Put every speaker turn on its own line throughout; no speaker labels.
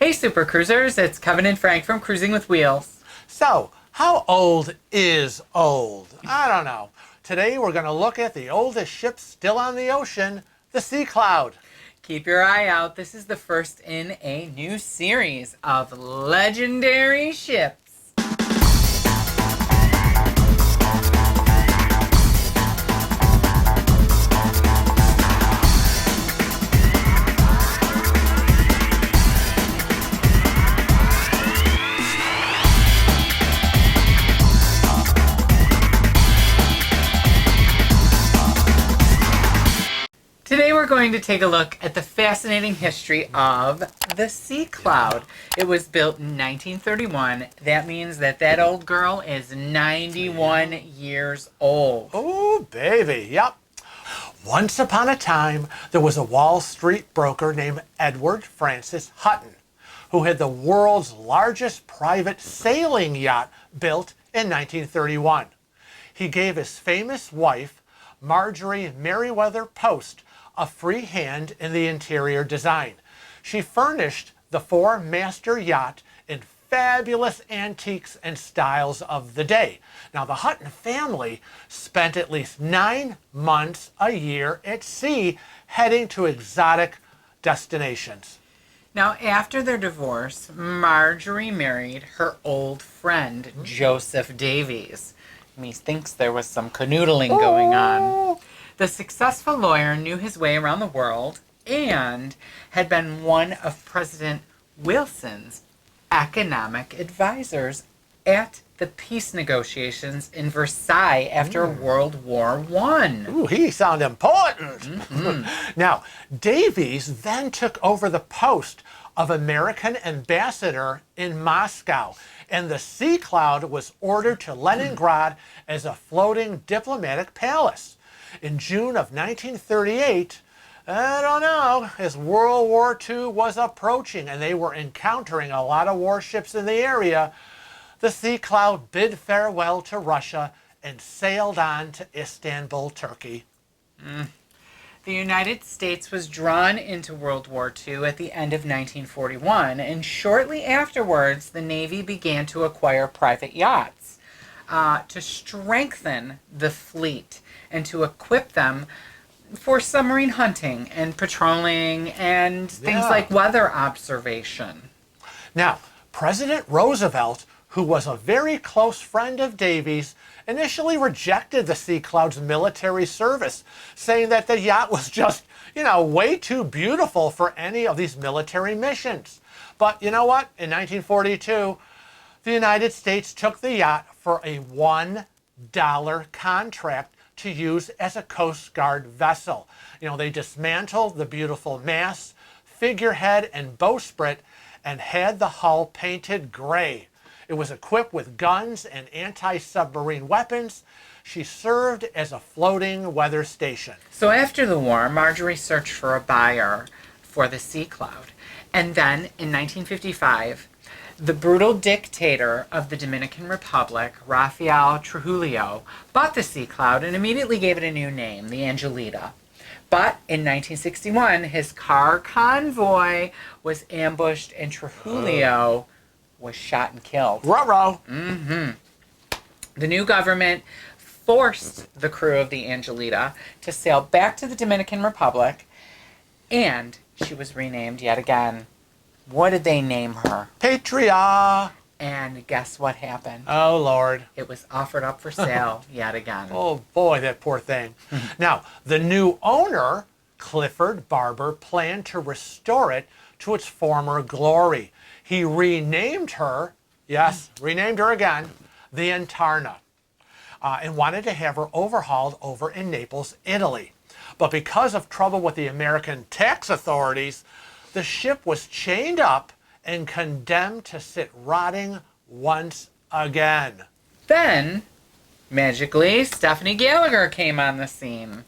Hey, Super Cruisers, it's Kevin and Frank from Cruising with Wheels.
So, how old is old? I don't know. Today we're going to look at the oldest ship still on the ocean, the Sea Cloud.
Keep your eye out. This is the first in a new series of legendary ships. Today we're going to take a look at the fascinating history of the Sea Cloud. It was built in 1931. That means that old girl is 91 years old.
Oh, baby, yep. Once upon a time, there was a Wall Street broker named Edward Francis Hutton, who had the world's largest private sailing yacht built in 1931. He gave his famous wife, Marjorie Merriweather Post, a free hand in the interior design. She furnished the four-master yacht in fabulous antiques and styles of the day. Now, the Hutton family spent at least 9 months a year at sea, heading to exotic destinations.
Now, after their divorce, Marjorie married her old friend, Joseph Davies. Methinks there was some canoodling going on. The successful lawyer knew his way around the world and had been one of President Wilson's economic advisors at the peace negotiations in Versailles after World War I.
Ooh, he sounded important. Now, Davies then took over the post of American ambassador in Moscow, and the Sea Cloud was ordered to Leningrad as a floating diplomatic palace. In June of 1938, I don't know, as World War II was approaching and they were encountering a lot of warships in the area, the Sea Cloud bid farewell to Russia and sailed on to Istanbul, Turkey.
The United States was drawn into World War II at the end of 1941, and shortly afterwards, the Navy began to acquire private yachts to strengthen the fleet and to equip them for submarine hunting and patrolling and things like weather observation.
Now, President Roosevelt, who was a very close friend of Davies, initially rejected the Sea Cloud's military service, saying that the yacht was just, way too beautiful for any of these military missions. But you know what? In 1942, the United States took the yacht for a $1 contract to use as a Coast Guard vessel. They dismantled the beautiful mast, figurehead, and bowsprit and had the hull painted gray. It was equipped with guns and anti-submarine weapons. She served as a floating weather station.
So after the war, Marjorie searched for a buyer for the Sea Cloud. And then in 1955, the brutal dictator of the Dominican Republic, Rafael Trujillo, bought the Sea Cloud and immediately gave it a new name, the Angelita. But in 1961, his car convoy was ambushed and Trujillo was shot and killed.
Ruh-roh.
The new government forced the crew of the Angelita to sail back to the Dominican Republic, and she was renamed yet again. What did they name her?
Patria.
And guess what happened?
Oh, Lord.
It was offered up for sale yet again.
Oh, boy, that poor thing. Now, the new owner, Clifford Barber, planned to restore it to its former glory. He renamed her, renamed her again, the Antarna, and wanted to have her overhauled over in Naples, Italy. But because of trouble with the American tax authorities, the ship was chained up and condemned to sit rotting once again.
Then, magically, Stephanie Gallagher came on the scene.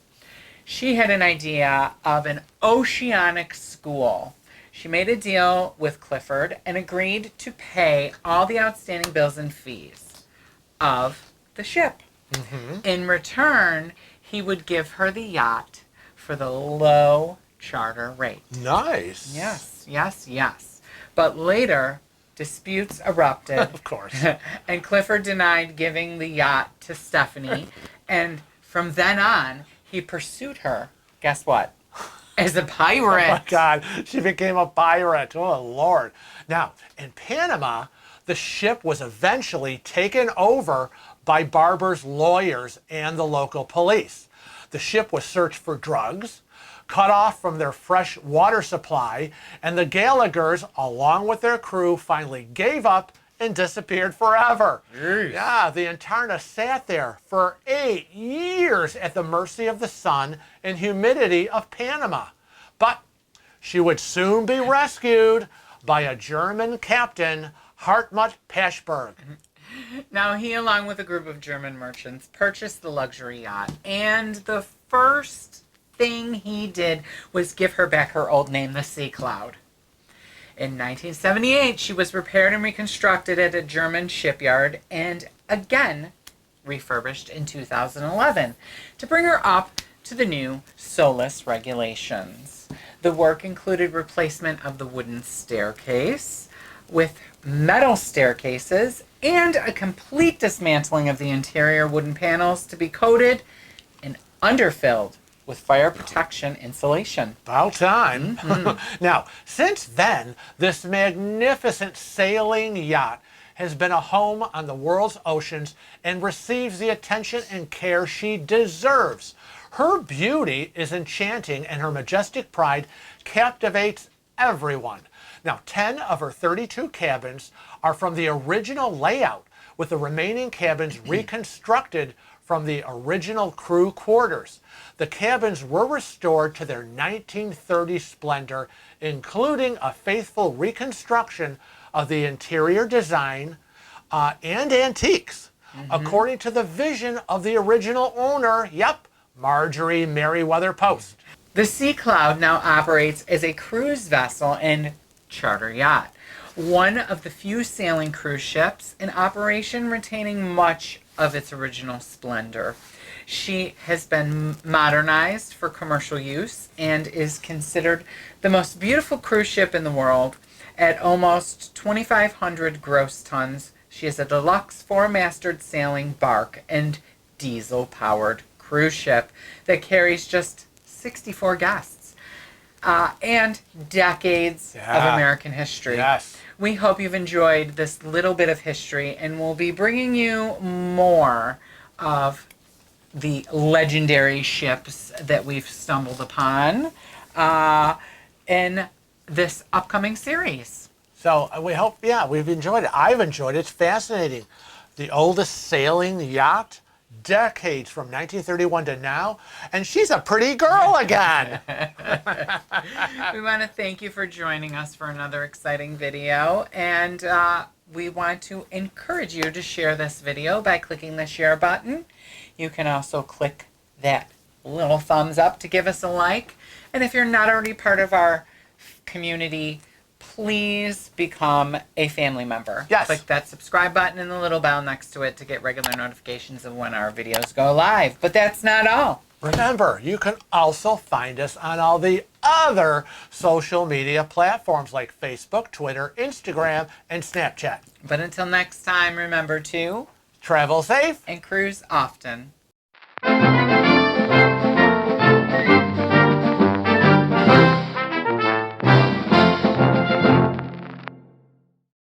She had an idea of an oceanic school. She made a deal with Clifford and agreed to pay all the outstanding bills and fees of the ship. In return, he would give her the yacht for the low charter rate.
Nice.
Yes, yes, yes. But later, disputes erupted.
Of course.
And Clifford denied giving the yacht to Stephanie. And from then on, he pursued her. Guess what? As a pirate.
Oh my God, she became a pirate. Oh, Lord. Now, in Panama, the ship was eventually taken over by Barber's lawyers and the local police. The ship was searched for drugs, cut off from their fresh water supply, and the Gallaghers, along with their crew, finally gave up and disappeared forever.
Jeez.
Yeah, the Antarna sat there for 8 years at the mercy of the sun and humidity of Panama. But she would soon be rescued by a German captain, Hartmut Peschberg.
Now, he, along with a group of German merchants, purchased the luxury yacht. And the first thing he did was give her back her old name, the Sea Cloud. In 1978, she was repaired and reconstructed at a German shipyard and again refurbished in 2011 to bring her up to the new SOLAS regulations. The work included replacement of the wooden staircase with metal staircases and a complete dismantling of the interior wooden panels to be coated and underfilled with fire protection insulation.
About time. Now, since then, this magnificent sailing yacht has been a home on the world's oceans and receives the attention and care she deserves. Her beauty is enchanting and her majestic pride captivates everyone. Now, 10 of her 32 cabins are from the original layout, with the remaining cabins reconstructed from the original crew quarters. The cabins were restored to their 1930s splendor, including a faithful reconstruction of the interior design and antiques, according to the vision of the original owner, Marjorie Merriweather Post.
The Sea Cloud now operates as a cruise vessel and charter yacht, one of the few sailing cruise ships in operation retaining much of its original splendor. She has been modernized for commercial use and is considered the most beautiful cruise ship in the world. At almost 2,500 gross tons, she is a deluxe four-masted sailing bark and diesel-powered cruise ship that carries just 64 guests and decades of American history.
Yes.
We hope you've enjoyed this little bit of history, and we'll be bringing you more of the legendary ships that we've stumbled upon in this upcoming series.
So we hope, we've enjoyed it. I've enjoyed it. It's fascinating. The oldest sailing yacht, decades from 1931 to now, and she's a pretty girl again.
We want to thank you for joining us for another exciting video, and we want to encourage you to share this video by clicking the share button. You can also click that little thumbs up to give us a like, and if you're not already part of our community, please become a family member.
Yes.
Click that subscribe button and the little bell next to it to get regular notifications of when our videos go live. But that's not all.
Remember, you can also find us on all the other social media platforms like Facebook, Twitter, Instagram, and Snapchat.
But until next time, remember to
Travel safe
and cruise often.